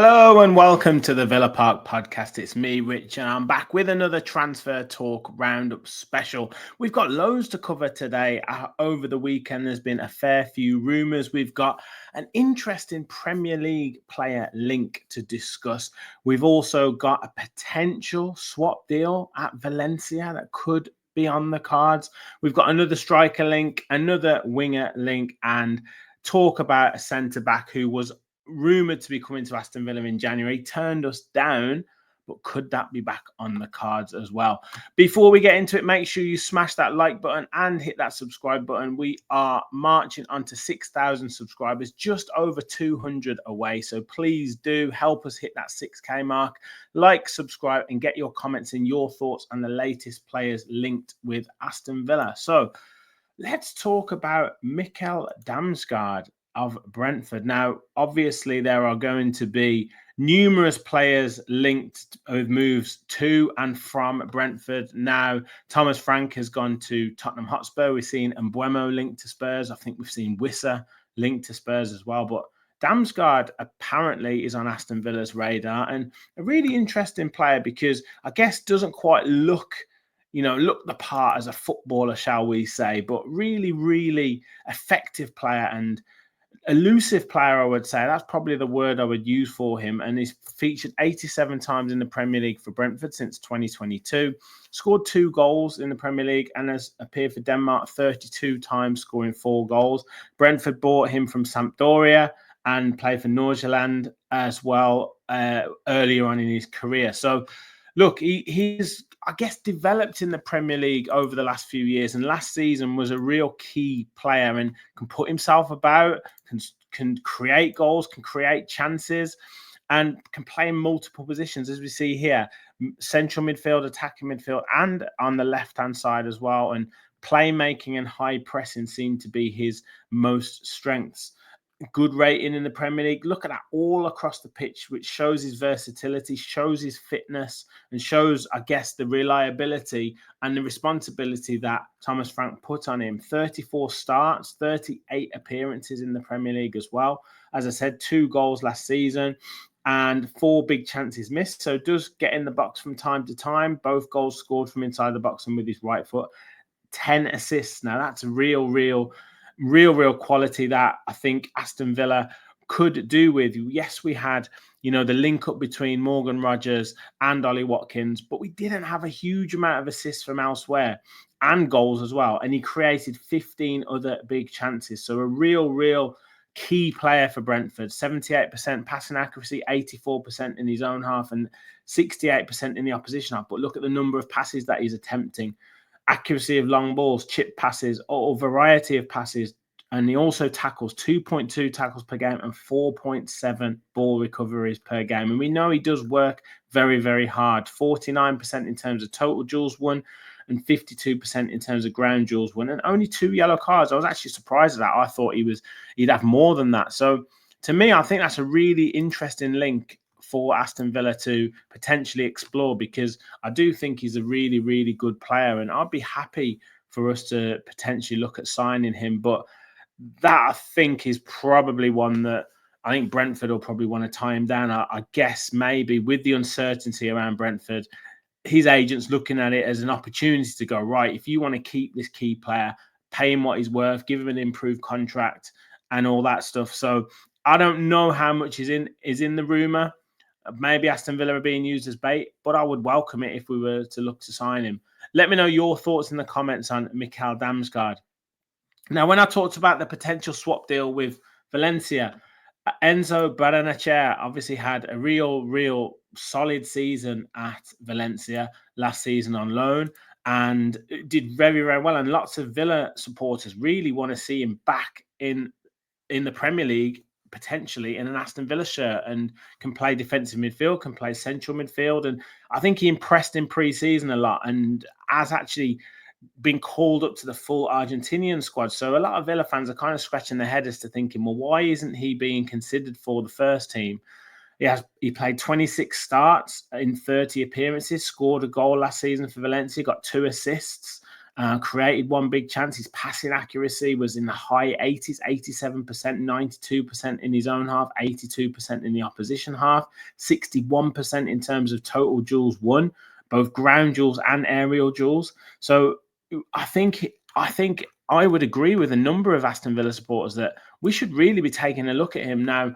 Hello and welcome to the Villa Park podcast. It's me, Rich, and I'm back with another transfer talk roundup special. We've got loads to cover today. Over the weekend, there's been a fair few rumours. We've got an interesting Premier League player link to discuss. We've also got a potential swap deal at Valencia that could be on the cards. We've got another striker link, another winger link, and talk about a centre-back who was rumoured to be coming to Aston Villa in January, turned us down, but could that be back on the cards as well? Before we get into it, make sure you smash that like button and hit that subscribe button. We are marching on to 6,000 subscribers, just over 200 away. So please do help us hit that 6K mark. Like, subscribe, and get your comments and your thoughts on the latest players linked with Aston Villa. So let's talk about Mikkel Damsgaard of Brentford. Now, obviously, there are going to be numerous players linked with moves to and from Brentford. Now, Thomas Frank has gone to Tottenham Hotspur. We've seen Mbeumo linked to Spurs. I think we've seen Wissa linked to Spurs as well. But Damsgaard apparently is on Aston Villa's radar, and a really interesting player because I guess doesn't quite look the part as a footballer, shall we say, but really, really effective player and elusive player, I would say. That's probably the word I would use for him. And he's featured 87 times in the Premier League for Brentford since 2022, scored 2 goals in the Premier League, and has appeared for Denmark 32 times, scoring 4 goals. Brentford bought him from Sampdoria and played for Nordsjælland as well earlier on in his career. So, look, he's, I guess, developed in the Premier League over the last few years, and last season was a real key player and can put himself about, can create goals, can create chances, and can play in multiple positions, as we see here, central midfield, attacking midfield, and on the left-hand side as well. And playmaking and high pressing seem to be his most strengths. Good rating in the Premier League. Look at that all across the pitch, which shows his versatility, shows his fitness, and shows, I guess, the reliability and the responsibility that Thomas Frank put on him. 34 starts, 38 appearances in the Premier League as well. As I said, 2 goals last season and 4 big chances missed. So does get in the box from time to time. Both goals scored from inside the box and with his right foot. 10 assists. Now that's a real quality that I think Aston Villa could do with. Yes, we had, the link up between Morgan Rogers and Ollie Watkins, but we didn't have a huge amount of assists from elsewhere and goals as well. And he created 15 other big chances. So a real key player for Brentford. 78% passing accuracy, 84% in his own half, and 68% in the opposition half. But look at the number of passes that he's attempting. Accuracy of long balls, chip passes, or variety of passes. And he also tackles 2.2 tackles per game and 4.7 ball recoveries per game. And we know he does work very, very hard. 49% in terms of total duels won and 52% in terms of ground duels won. And only 2 yellow cards. I was actually surprised at that. I thought he'd have more than that. So to me, I think that's a really interesting link for Aston Villa to potentially explore, because I do think he's a really, really good player, and I'd be happy for us to potentially look at signing him. But that, I think, is probably one that I think Brentford will probably want to tie him down. I guess maybe with the uncertainty around Brentford, his agent's looking at it as an opportunity to go, right, if you want to keep this key player, pay him what he's worth, give him an improved contract and all that stuff. So I don't know how much is in the rumour. Maybe Aston Villa are being used as bait, but I would welcome it if we were to look to sign him. Let me know your thoughts in the comments on Mikkel Damsgaard. Now, when I talked about the potential swap deal with Valencia, Enzo Baranachea obviously had a real solid season at Valencia last season on loan and did very, very well. And lots of Villa supporters really want to see him back in the Premier League, potentially in an Aston Villa shirt, and can play defensive midfield, can play central midfield. And I think he impressed in pre-season a lot and has actually been called up to the full Argentinian squad. So a lot of Villa fans are kind of scratching their head as to thinking, well, why isn't he being considered for the first team? He played 26 starts in 30 appearances, scored a goal last season for Valencia, got 2 assists. created one big chance. His passing accuracy was in the high 80s, 87%, 92% in his own half, 82% in the opposition half, 61% in terms of total duels won, both ground duels and aerial duels. So I think I would agree with a number of Aston Villa supporters that we should really be taking a look at him now,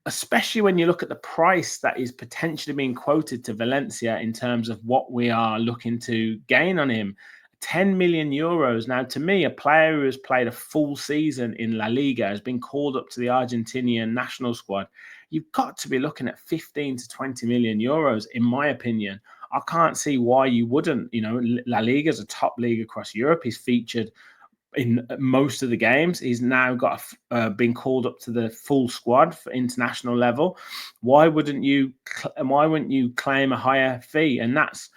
especially when you look at the price that is potentially being quoted to Valencia in terms of what we are looking to gain on him. 10 million euros. Now, to me, a player who has played a full season in La Liga, has been called up to the Argentinian national squad, you've got to be looking at 15 to 20 million euros, in my opinion. I can't see why you wouldn't. La Liga is a top league across Europe. He's featured in most of the games. He's now got been called up to the full squad for international level. Why wouldn't you claim a higher fee? And that's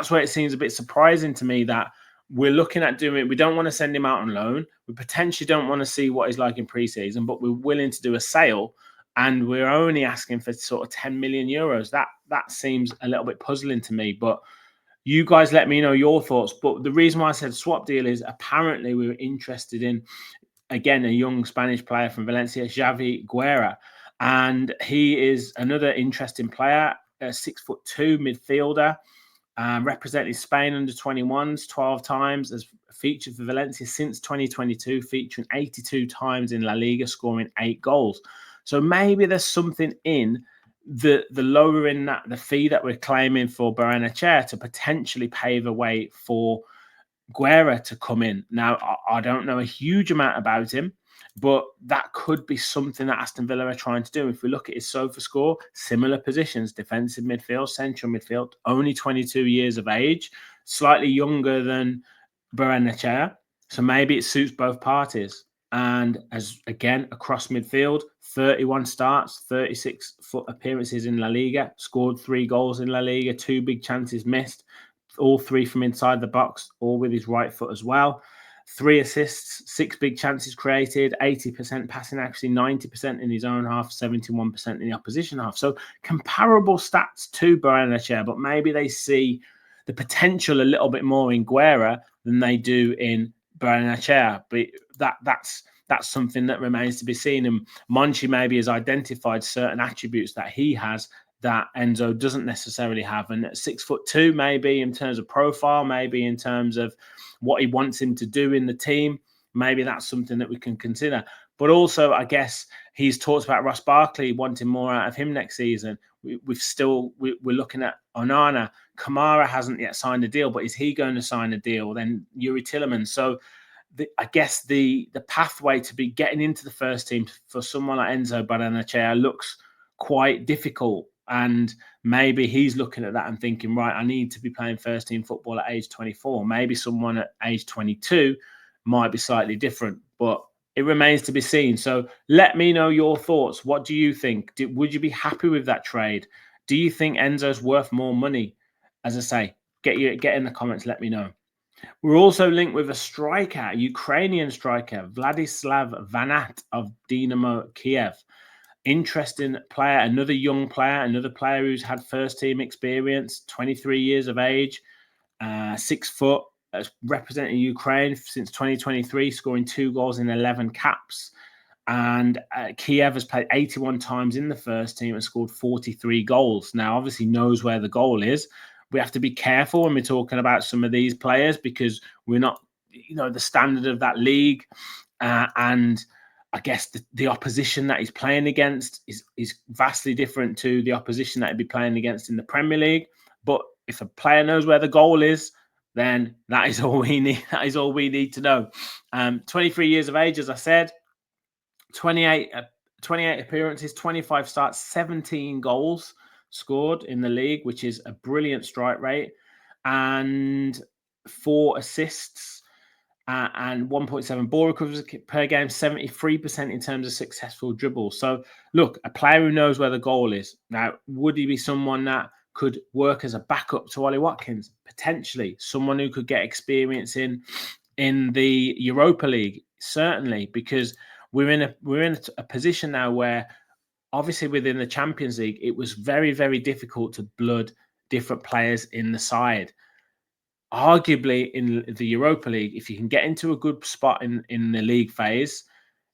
where it seems a bit surprising to me that we're looking at doing it. We don't want to send him out on loan. We potentially don't want to see what he's like in pre-season, but we're willing to do a sale, and we're only asking for sort of 10 million euros. That seems a little bit puzzling to me, but you guys let me know your thoughts. But the reason why I said swap deal is apparently we were interested in, again, a young Spanish player from Valencia, Xavi Guerra. And he is another interesting player, a 6'2" midfielder, represented Spain under 21s 12 times, has featured for Valencia since 2022, featuring 82 times in La Liga, scoring 8 goals. So maybe there's something in the lowering the fee that we're claiming for Barrenechea to potentially pave the way for Guerra to come in. Now, I don't know a huge amount about him, but that could be something that Aston Villa are trying to do. If we look at his SOFA score, similar positions, defensive midfield, central midfield, only 22 years of age, slightly younger than Barrenechea. So maybe it suits both parties. And as again, across midfield, 31 starts, 36 appearances in La Liga, scored 3 goals in La Liga, 2 big chances missed, all 3 from inside the box, all with his right foot as well. 3 assists, 6 big chances created, 80% passing accuracy, 90% in his own half, 71% in the opposition half. So comparable stats to Barrenechea, but maybe they see the potential a little bit more in Guerra than they do in Barrenechea. But that's something that remains to be seen. And Monchi maybe has identified certain attributes that he has that Enzo doesn't necessarily have. And at 6'2", maybe in terms of profile, maybe in terms of what he wants him to do in the team, maybe that's something that we can consider. But also, I guess he's talked about Ross Barkley wanting more out of him next season. We're looking at Onana. Kamara hasn't yet signed a deal, but is he going to sign a deal? Then Yuri Tielemans. So I guess the pathway to be getting into the first team for someone like Enzo Barrenechea looks quite difficult. And maybe he's looking at that and thinking, right, I need to be playing first team football at age 24. Maybe someone at age 22 might be slightly different, but it remains to be seen. So let me know your thoughts. What do you think? Would you be happy with that trade? Do you think Enzo's worth more money? As I say, get in the comments, let me know. We're also linked with a striker, a Ukrainian striker, Vladislav Vanat of Dynamo Kiev. Interesting player, another young player, another player who's had first team experience, 23 years of age, 6 foot, representing Ukraine since 2023, scoring 2 goals in 11 caps. And Kiev has played 81 times in the first team and scored 43 goals. Now, obviously knows where the goal is. We have to be careful when we're talking about some of these players because we're not, the standard of that league. And I guess the opposition that he's playing against is vastly different to the opposition that he'd be playing against in the Premier League. But if a player knows where the goal is, then that is all we need. That is all we need to know. 23 years of age, as I said, 28 appearances, 25 starts, 17 goals scored in the league, which is a brilliant strike rate, and 4 assists. And 1.7 ball recoveries per game, 73% in terms of successful dribbles. So, look, a player who knows where the goal is. Now, would he be someone that could work as a backup to Ollie Watkins? Potentially. Someone who could get experience in the Europa League? Certainly, because we're in a position now where, obviously, within the Champions League, it was very, very difficult to blood different players in the side. arguably in the Europa League, if you can get into a good spot in the league phase,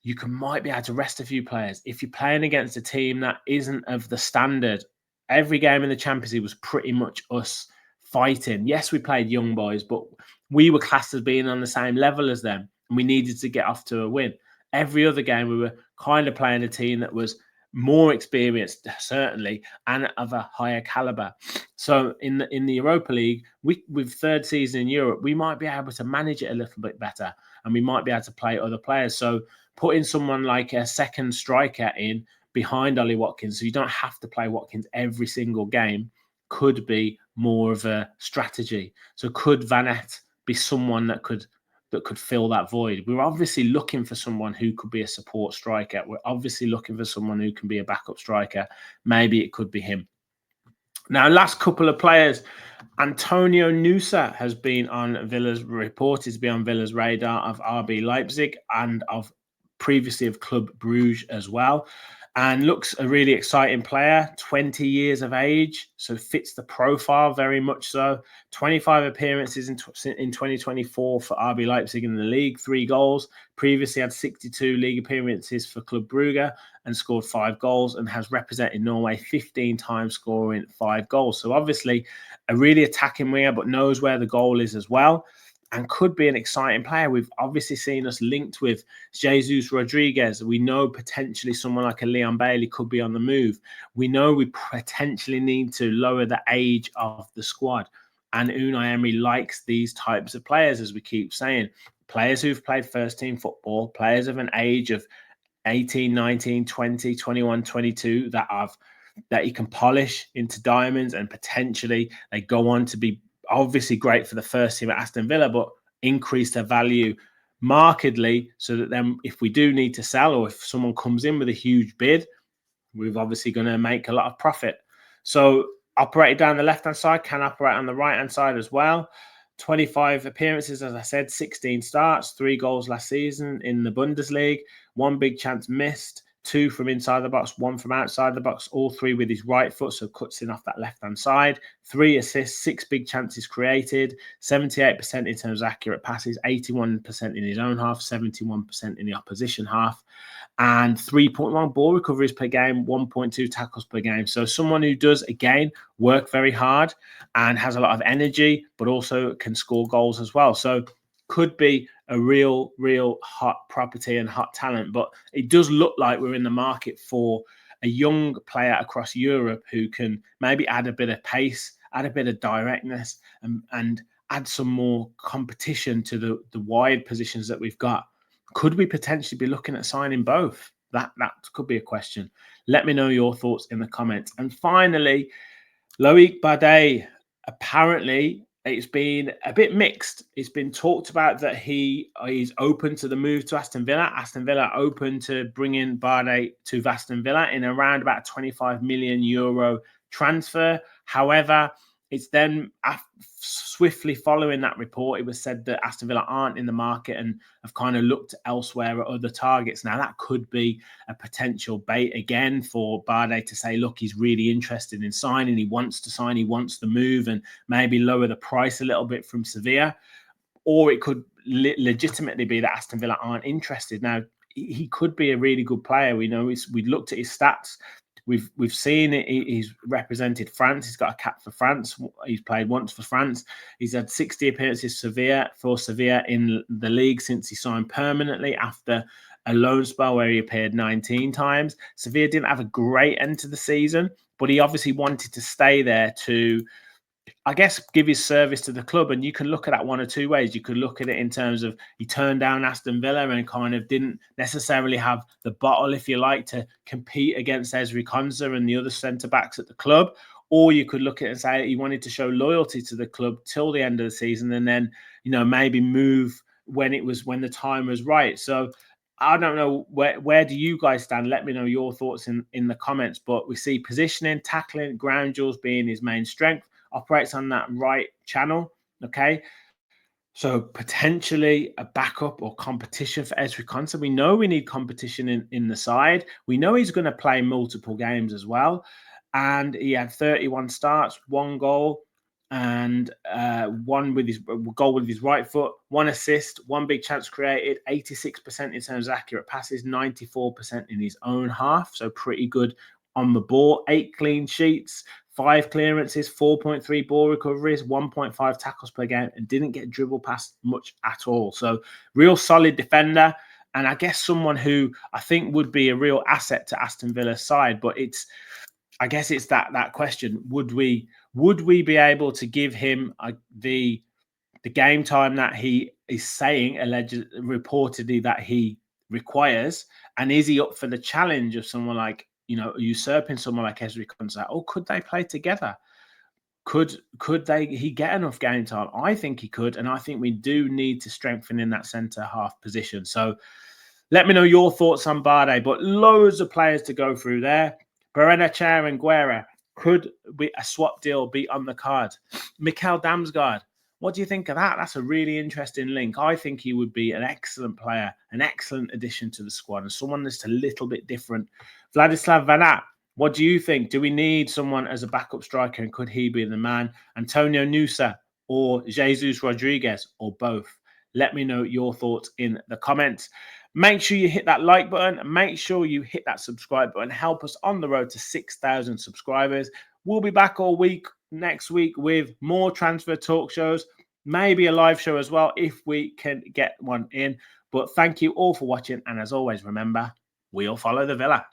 you might be able to rest a few players. If you're playing against a team that isn't of the standard, every game in the Champions League was pretty much us fighting. Yes, we played young boys, but we were classed as being on the same level as them, and we needed to get off to a win. Every other game, we were kind of playing a team that was more experienced, certainly, and of a higher caliber. So in the Europa League, with third season in Europe, we might be able to manage it a little bit better, and we might be able to play other players. So putting someone like a second striker in behind Ollie Watkins, so you don't have to play Watkins every single game, could be more of a strategy. So could Vanat be someone that could fill that void? We're obviously looking for someone who could be a support striker. We're obviously looking for someone who can be a backup striker. Maybe it could be him. Now, last couple of players. Antonio Nusa has been on Villa's, reported to be on Villa's radar of RB Leipzig and of previously of Club Bruges as well. And looks a really exciting player, 20 years of age, so fits the profile very much so. 25 appearances in 2024 for RB Leipzig in the league, 3 goals. Previously had 62 league appearances for Club Brugge and scored 5 goals, and has represented Norway 15 times, scoring 5 goals. So obviously a really attacking winger, but knows where the goal is as well, and could be an exciting player. We've obviously seen us linked with Jesus Rodriguez. We know potentially someone like a Leon Bailey could be on the move. We know we potentially need to lower the age of the squad. And Unai Emery likes these types of players, as we keep saying. Players who've played first-team football, players of an age of 18, 19, 20, 21, 22 that he can polish into diamonds, and potentially they go on to be obviously great for the first team at Aston Villa, but increase their value markedly, so that then if we do need to sell, or if someone comes in with a huge bid, we're obviously going to make a lot of profit. So operated down the left-hand side, can operate on the right-hand side as well. 25 appearances, as I said, 16 starts, 3 goals last season in the Bundesliga, 1 big chance missed, 2 from inside the box, 1 from outside the box, all 3 with his right foot, so cuts in off that left-hand side. 3 assists, 6 big chances created, 78% in terms of accurate passes, 81% in his own half, 71% in the opposition half, and 3.1 ball recoveries per game, 1.2 tackles per game. So someone who does, again, work very hard and has a lot of energy, but also can score goals as well. So could be a real hot property and hot talent. But it does look like we're in the market for a young player across Europe who can maybe add a bit of pace, add a bit of directness, and add some more competition to the wide positions that we've got. Could we potentially be looking at signing both? That could be a question. Let me know your thoughts in the comments. And finally, Loic Badé, apparently it's been a bit mixed. It's been talked about that he is open to the move to Aston Villa. Aston Villa open to bringing Badé to Aston Villa in around about 25 million euro transfer. However, it's then swiftly following that report, it was said that Aston Villa aren't in the market and have kind of looked elsewhere at other targets. Now, that could be a potential bait again for Badé to say, look, he's really interested in signing. He wants to sign. He wants the move, and maybe lower the price a little bit from Sevilla. Or it could legitimately be that Aston Villa aren't interested. Now, he could be a really good player. We know we looked at his stats. We've seen it. He's represented France. He's got a cap for France. He's played once for France. He's had 60 appearances for Sevilla in the league since he signed permanently after a loan spell where he appeared 19 times. Sevilla didn't have a great end to the season, but he obviously wanted to stay there to, I guess, give his service to the club. And you can look at that one or two ways. You could look at it in terms of he turned down Aston Villa and kind of didn't necessarily have the bottle, if you like, to compete against Ezri Konsa and the other centre-backs at the club. Or you could look at it and say he wanted to show loyalty to the club till the end of the season, and then, maybe move when the time was right. So I don't know, where do you guys stand? Let me know your thoughts in the comments. But we see positioning, tackling, ground duels being his main strength. Operates on that right channel, okay? So potentially a backup or competition for Ezri Konsa. We know we need competition in the side. We know he's going to play multiple games as well. And he had 31 starts, 1 goal, and one with his goal with his right foot, 1 assist, 1 big chance created, 86% in terms of accurate passes, 94% in his own half. So pretty good on the ball. 8 clean sheets, 5 clearances, 4.3 ball recoveries, 1.5 tackles per game, and didn't get dribble past much at all. So real solid defender. And I guess someone who I think would be a real asset to Aston Villa's side. But I guess it's that question: would we be able to give him the game time that he is saying reportedly that he requires, and is he up for the challenge of someone like, usurping someone like Ezri Konsa, or could they play together? Could he get enough game time? I think he could, and I think we do need to strengthen in that centre half position. So let me know your thoughts on Badé, but loads of players to go through there. Barrenechea and Guerra, could be a swap deal be on the card? Mikkel Damsgaard, what do you think of that? That's a really interesting link. I think he would be an excellent player, an excellent addition to the squad, and someone that's a little bit different. Vladislav Vanat, what do you think? Do we need someone as a backup striker, and could he be the man? Antonio Nusa or Jesus Rodriguez, or both? Let me know your thoughts in the comments. Make sure you hit that like button. Make sure you hit that subscribe button. Help us on the road to 6,000 subscribers. We'll be back all week next week with more transfer talk shows, maybe a live show as well if we can get one in. But thank you all for watching. And as always, remember, we'll follow the Villa.